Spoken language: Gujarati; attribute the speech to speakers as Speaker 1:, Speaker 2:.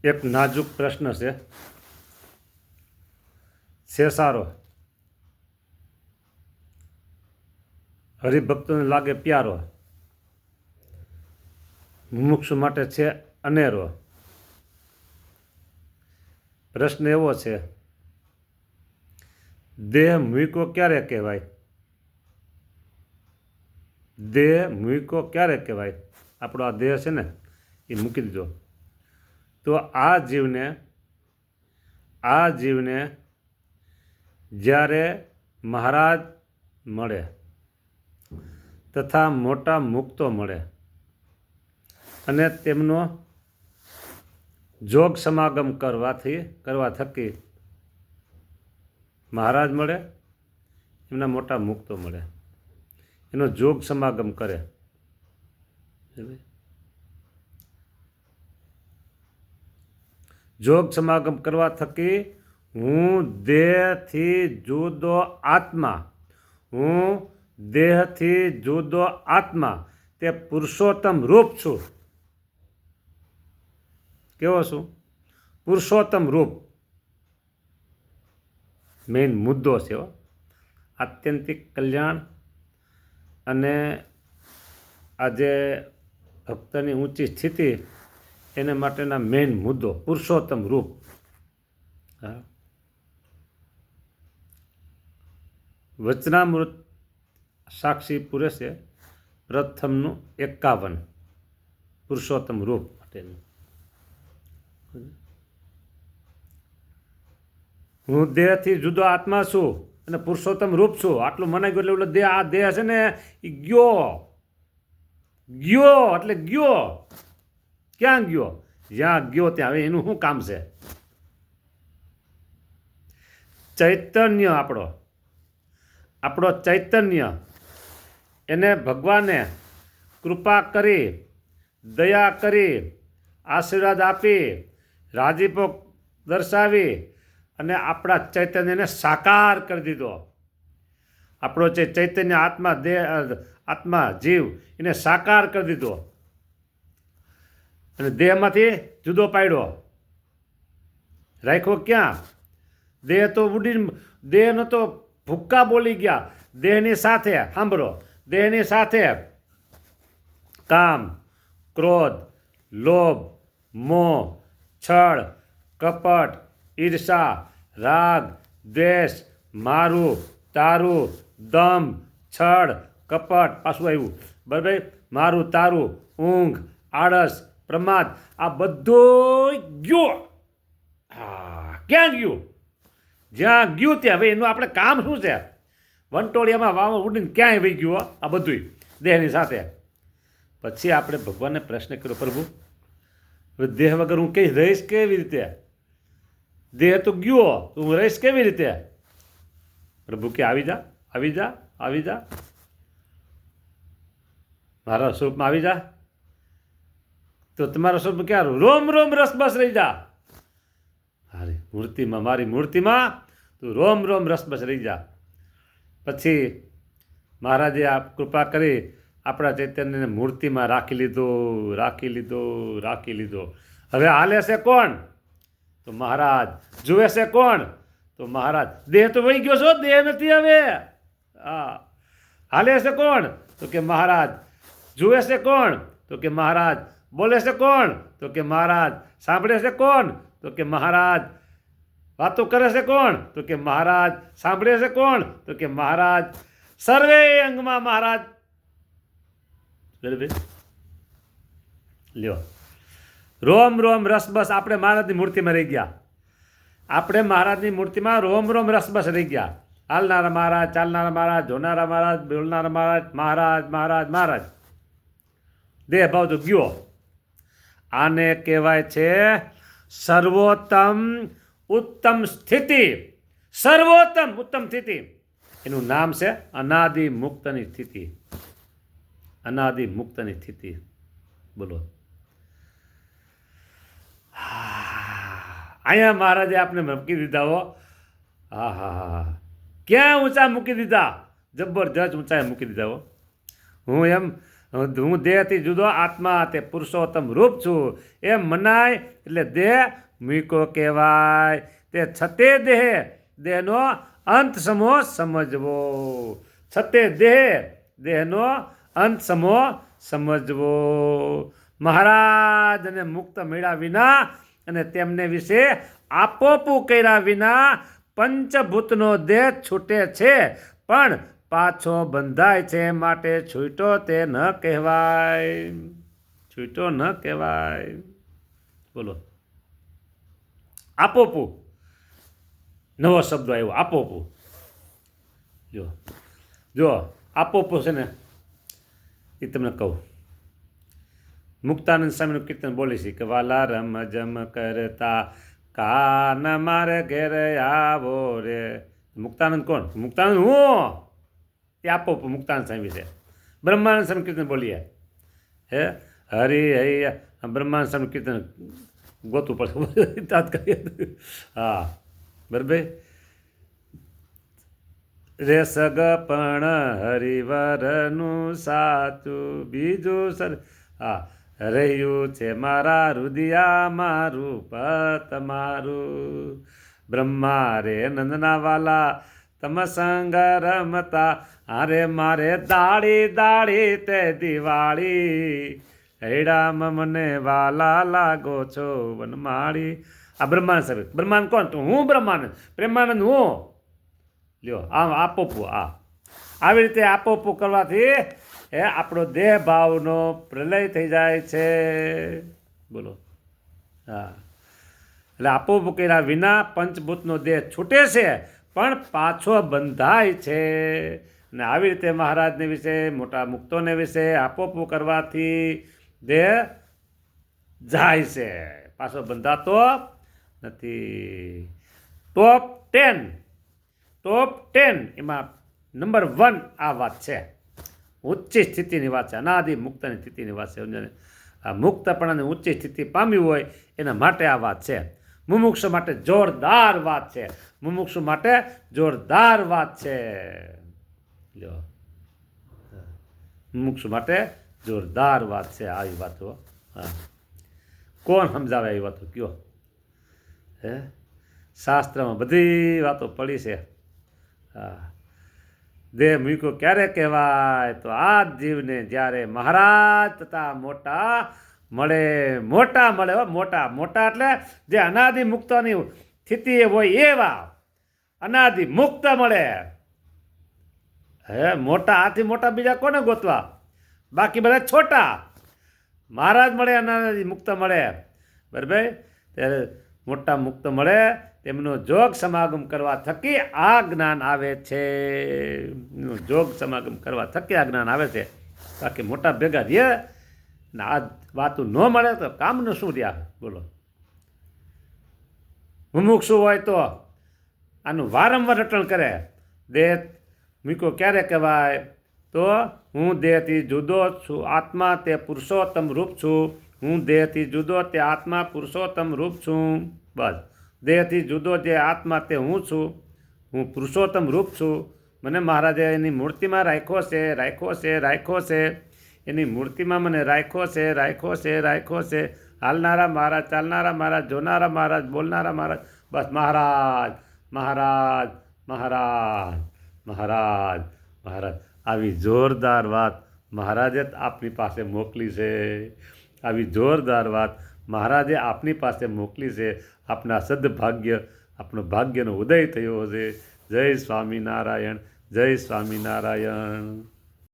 Speaker 1: એક નાજુક પ્રશ્ન છે સારો, હરિભક્તોને લાગે પ્યારો, મુમુક્ષુ માટે છે અનેરો. પ્રશ્ન એવો છે, દેહ મૂકો ક્યારે કહેવાય? દેહ મૂકો ક્યારે કહેવાય? આપણો આ દેહ છે ને એ મૂકી દીધો. તો આ જીવને જ્યારે મહારાજ મળે તથા મોટા મુક્તો મળે અને તેમનો જોગ સમાગમ કરવા થકી મહારાજ મળે, એમના મોટા મુક્તો મળે, એનો જોગ સમાગમ કરે. જોગ સમાગમ કરવા થકી હું દેહથી જુદો આત્મા તે પુરુષોત્તમ રૂપ છું. કેવો છું? પુરુષોત્તમ રૂપ. મેઇન મુદ્દો છે. આત્યંતિક કલ્યાણ અને આજે ભક્તની ઊંચી સ્થિતિ, એને માટેના મેઇન મુદ્દો પુરુષોત્તમ રૂપ. વચનામૃત સાક્ષી પુરુષે પ્રથમનું 51 પુરુષોત્તમ રૂપ માટેનું. હું દેહથી જુદો આત્મા છું અને પુરુષોત્તમ રૂપ છું. આટલું મનાઈ ગયું એટલે દેહ, આ દેહ છે ને એ ગયો એટલે ગયો. ક્યાં ગયો? જ્યાં ગયો ત્યાં. હવે એનું શું કામ છે? ચૈતન્ય આપણો ચૈતન્ય, એને ભગવાને કૃપા કરી, દયા કરી, આશીર્વાદ આપી, રાજીપો દર્શાવી અને આપણા ચૈતન્યને સાકાર કરી દીધો. આપણો જે ચૈતન્ય આત્મા જીવ એને સાકાર કરી દીધો અને દેહમાંથી જુદો પાડ્યો. રાખ્યો ક્યાં? દેહ તો દેહનો તો ભૂક્કા બોલી ગયા. દેહની સાથે સાંભળો, દેહની સાથે કામ, ક્રોધ, લોભ, મોહ, છળ, કપટ, ઈર્ષા, રાગ, દ્વેષ, મારું, તારું, દંભ, છળ, કપટ, પાછું આવ્યું બરાબર, મારું, તારું, ઊંઘ, આળસ, પ્રમાદ, આ બધું ગયું. ક્યાં ગયું? જ્યાં ગયું ત્યાં. હવે એનું આપણે કામ શું છે? વંટોળિયામાં વાવા ઉડીને ક્યાંય વહી ગયું આ બધું દેહની સાથે. પછી આપણે ભગવાનને પ્રશ્ન કર્યો, પ્રભુ હવે દેહ વગર હું કઈ રહીશ કેવી રીતે? દેહ તો ગયો, તો હું રહીશ કેવી રીતે? પ્રભુ કે આવી જા મારા સ્વરૂપમાં આવી જા. તો તમારા સ્વરૂપમાં ક્યાં? રોમ રોમ રસ બસ રહી જા. મારી મૂર્તિમાં તું રોમ રોમ રસ બસ રહી જા. પછી મહારાજે આ કૃપા કરી આપણા ચૈતન્યને મૂર્તિમાં રાખી લીધો. હવે હાલે છે કોણ? તો મહારાજ. જુએ છે કોણ? તો મહારાજ. દેહ તો વહી ગયો છો, દેહ નથી હવે. હાલે છે કોણ? તો કે મહારાજ. જુએ છે કોણ? તો કે મહારાજ. બોલે છે કોણ? તો કે મહારાજ. સાંભળે છે કોણ? તો કે મહારાજ. વાતો કરે છે કોણ? તો કે મહારાજ. સાંભળે છે કોણ? તો કે મહારાજ. સર્વે અંગમાં મહારાજ. લ્યો, રોમ રોમ રસબસ આપણે મહારાજની મૂર્તિમાં રહી ગયા. આપણે મહારાજની મૂર્તિમાં રોમ રોમ રસબસ રહી ગયા. હાલનારા મહારાજ, ચાલનારા મહારાજ, જોનારા મહારાજ, બોલનારા મહારાજ. દેહ ભાવ તો ગયો. આને કહેવાય છે સર્વોત્તમ ઉત્તમ સ્થિતિ. સર્વોત્તમ ઉત્તમ સ્થિતિ. એનું નામ છે અનાદિ મુક્તની સ્થિતિ. અનાદિ મુક્તની સ્થિતિ. બોલો. અહીંયા મહારાજે આપણે મૂકી દીધા હો. ક્યાં ઊંચા મૂકી દીધા? જબરજસ્ત ઊંચાઈ મૂકી દીધા હો. હું એમ હું દેહથી જુદો આત્મા તે પુરુષોત્તમ રૂપ છું એમ મનાય એટલે દેહ મૂકો કહેવાય. તે છતે દેહનો અંત સમો સમજવો. છતે દેહનો અંત સમો સમજવો. મહારાજને મુક્ત મળ્યા વિના અને તેમને વિશે આપોપું કર્યા વિના પંચભૂતનો દેહ છૂટે છે પણ પાછો બંધાય છે માટે છૂટો તે ન કહેવાય. છૂટો ન કહેવાય. બોલો. આપોપું નવો શબ્દ આવ્યો આપોપું. જો આપોપું છે ને એ તમને કહું. મુક્તાનંદ સ્વામીનું કીર્તન બોલી છે કે વાલા રમ જમ કરતા કાન મારે ઘેર આવો રે. મુક્તાનંદ કોણ? મુક્તાનંદ હું. એ આપો મુક્તાનંદ સ્વામી છે. બ્રહ્માનંદ સ્વામી કીર્તન બોલીએ હે હરિ હૈ બ્રહ્માનંદ સ્વામી કીર્તન ગોતવું પડશે તાત્કાલિક. હા બરાબર. રે સગ પણ હરિવરનું સાચું બીજું સર. હા રહ્યું છે મારા રુદિયા મારું પત મારું. બ્રહ્મા રે નંદના વાલા તમ સંગ રમતા અરે મારે દાડી દાડી તે દિવાળી હેડામ મને વાલા લાગો છો વનમાળી. આ બ્રહ્માંડ સાહેબ. બ્રહ્માંડ કોણ? તું હું બ્રહ્માનંદ. પ્રેમાનંદ હું. લ્યો આમ આપોપું. આવી રીતે આપોપું કરવાથી આપણો દેહ ભાવનો પ્રલય થઈ જાય છે. બોલો. હા એટલે આપોપું કર્યા વિના પંચભૂતનો દેહ છૂટે છે પણ પાછો બંધાય છે. અને આવી રીતે મહારાજને વિશે મોટા મુક્તોને વિશે આપોપું કરવાથી દેહ જાય છે, પાછો બંધાતો નથી. ટોપ 10 એમાં નંબર 1 આ વાત છે. ઉચ્ચ સ્થિતિની વાત છે. અનાદિ મુક્તની સ્થિતિની વાત છે. આ મુક્તપણાની ઊંચ સ્થિતિ પામ્યું હોય એના માટે આ વાત છે. મુમુક્ષુ માટે જોરદાર વાત છે. મુમુક્ષુ માટે જોરદાર વાત છે. લ્યો મુમુક્ષુ માટે જોરદાર વાત છે. આવી વાતો હા કોણ સમજાવે આવી વાતો કયો? હે શાસ્ત્રમાં બધી વાતો પડી છે. હા દેહ મૂક્યો ક્યારે કહેવાય? તો આ જીવને જ્યારે મહારાજ તથા મોટા મળે. મોટા મળે હો મોટા. મોટા એટલે જે અનાદિ મુક્તની સ્થિતિ હોય એવા અનાદિ મુક્ત મળે. હે મોટા આથી મોટા બીજા કોને ગોતવા? બાકી બધા છોટા. મહારાજ મળે અનાદિ મુક્ત મળે બરાબર. ત્યારે મોટા મુક્ત મળે તેમનો જોગ સમાગમ કરવા થકી આ જ્ઞાન આવે છે. જોગ સમાગમ કરવા થકી આ જ્ઞાન આવે છે. બાકી મોટા ભેગા રહે ને આ વાતું ન મળે તો કામનું શું રહ્યા? બોલો. મુમુક્ષુ હોય તો આનું વારંવાર રટણ કરે. દેહ મૂક્યો ક્યારે કહેવાય? તો હું દેહથી જુદો છું આત્મા તે પુરુષોત્તમ રૂપ છું. હું દેહથી જુદો તે આત્મા પુરુષોત્તમ રૂપ છું. બસ દેહથી જુદો જે આત્મા તે હું છું. હું પુરુષોત્તમ રૂપ છું. મને મહારાજે એની મૂર્તિમાં રાખ્યો છે. એની મૂર્તિમાં મને રાખ્યો છે. હાલનારા મહારાજ, ચાલનારા મહારાજ, જોનારા મહારાજ, બોલનારા મહારાજ. બસ મહારાજ મહારાજ મહારાજ મહારાજ મહારાજ. આવી જોરદાર વાત મહારાજે આપની પાસે મોકલી છે. આવી જોરદાર વાત મહારાજે આપની પાસે મોકલી છે. આપના સદભાગ્ય આપણો ભાગ્યનો ઉદય થયો છે. જય સ્વામિનારાયણ. જય સ્વામિનારાયણ.